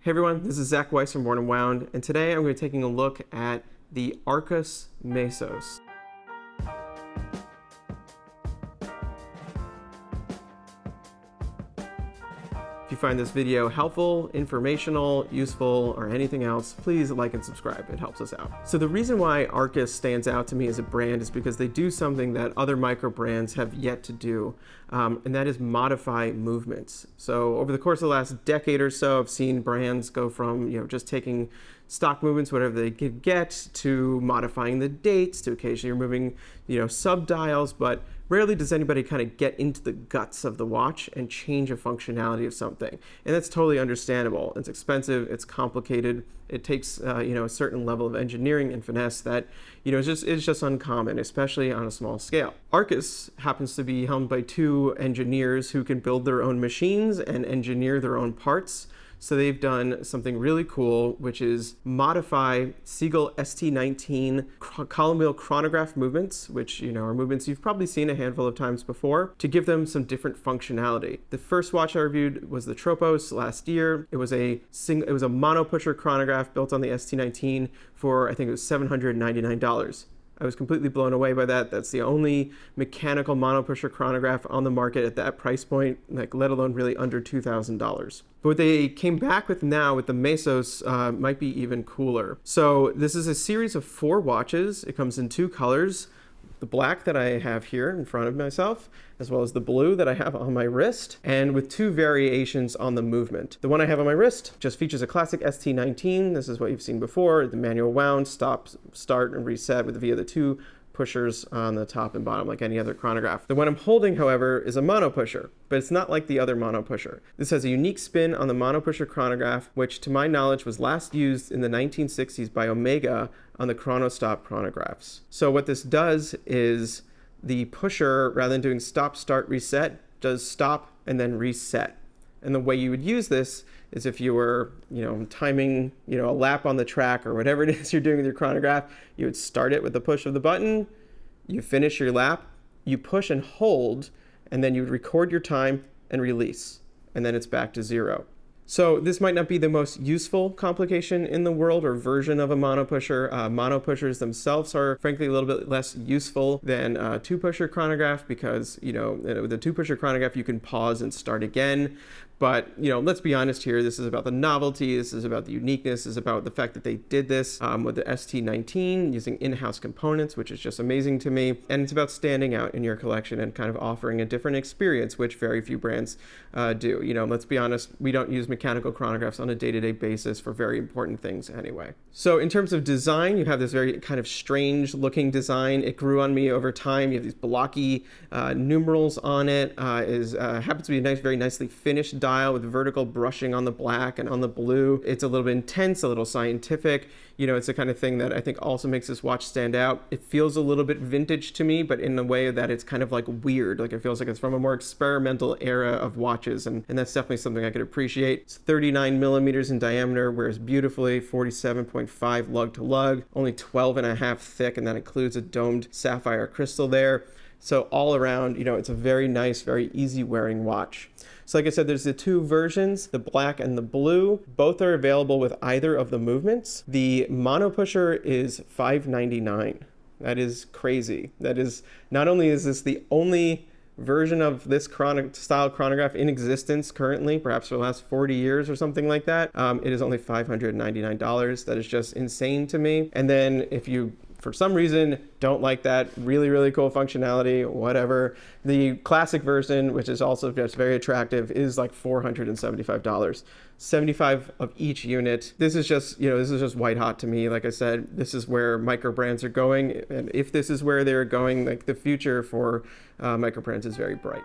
Hey everyone, this is Zach Weiss from Born and Wound, and today I'm going to be taking a look at the Arcus Mesos. If you find this video helpful, informational, useful, or anything else, please like and subscribe. It helps us out. So the reason why Arcus stands out to me as a brand is because they do something that other micro brands have yet to do, and that is modify movements. So over the course of the last decade or so, I've seen brands go from just taking stock movements, whatever they could get, to modifying the dates, to occasionally removing sub-dials, but rarely does anybody kind of get into the guts of the watch and change a functionality of something. And that's totally understandable. It's expensive, it's complicated, it takes a certain level of engineering and finesse that is just uncommon, especially on a small scale. Arcus happens to be helmed by two engineers who can build their own machines and engineer their own parts. So they've done something really cool, which is modify Seagull ST19 column wheel chronograph movements, which are movements you've probably seen a handful of times before, to give them some different functionality. The first watch I reviewed was the Tropos last year. It was a Monopusher chronograph built on the ST19 for, I think it was $799. I was completely blown away by that. That's the only mechanical Monopusher chronograph on the market at that price point, let alone really under $2,000. But what they came back with now with the Mesos might be even cooler. So this is a series of 4 watches. It comes in 2 colors. The black that I have here in front of myself, as well as the blue that I have on my wrist, and with 2 variations on the movement. The one I have on my wrist just features a classic ST19. This is what you've seen before, the manual wound, stop, start, and reset via the 2 pushers on the top and bottom like any other chronograph. The one I'm holding, however, is a Monopusher, but it's not like the other Monopusher. This has a unique spin on the Monopusher chronograph, which to my knowledge was last used in the 1960s by Omega on the Chronostop chronographs. So what this does is the pusher, rather than doing stop, start, reset, does stop and then reset. And the way you would use this is if you were, timing, a lap on the track or whatever it is you're doing with your chronograph, you would start it with the push of the button, you finish your lap, you push and hold, and then you would record your time and release, and then it's back to 0. So this might not be the most useful complication in the world or version of a monopusher. Monopushers themselves are frankly a little bit less useful than a 2-pusher chronograph because, with a 2-pusher chronograph you can pause and start again. But, let's be honest here, this is about the novelty, this is about the uniqueness, this is about the fact that they did this with the ST19 using in-house components, which is just amazing to me. And it's about standing out in your collection and kind of offering a different experience, which very few brands do. Let's be honest, we don't use mechanical chronographs on a day-to-day basis for very important things anyway. So in terms of design, you have this very kind of strange looking design. It grew on me over time. You have these blocky numerals on it. Happens to be a nice, very nicely finished dial with vertical brushing on the black and on the blue. It's a little bit intense, a little scientific. It's the kind of thing that I think also makes this watch stand out. It feels a little bit vintage to me, but in a way that it's kind of like weird. Like it feels like it's from a more experimental era of watches, and that's definitely something I could appreciate. It's 39 millimeters in diameter, wears beautifully, 47.5 lug to lug, only 12.5 thick, and that includes a domed sapphire crystal there. So all around, it's a very nice, very easy wearing watch. So like I said, there's the 2 versions, the black and the blue. Both are available with either of the movements. The Monopusher is $599. That is crazy. That is, not only is this the only version of this style chronograph in existence currently, perhaps for the last 40 years or something like that, it is only $599. That is just insane to me. And then if you for some reason don't like that really, really cool functionality, whatever, the classic version, which is also just very attractive, is like $475. 75 of each unit. This is just, this is just white hot to me. Like I said, this is where micro brands are going. And if this is where they're going, like the future for micro brands is very bright.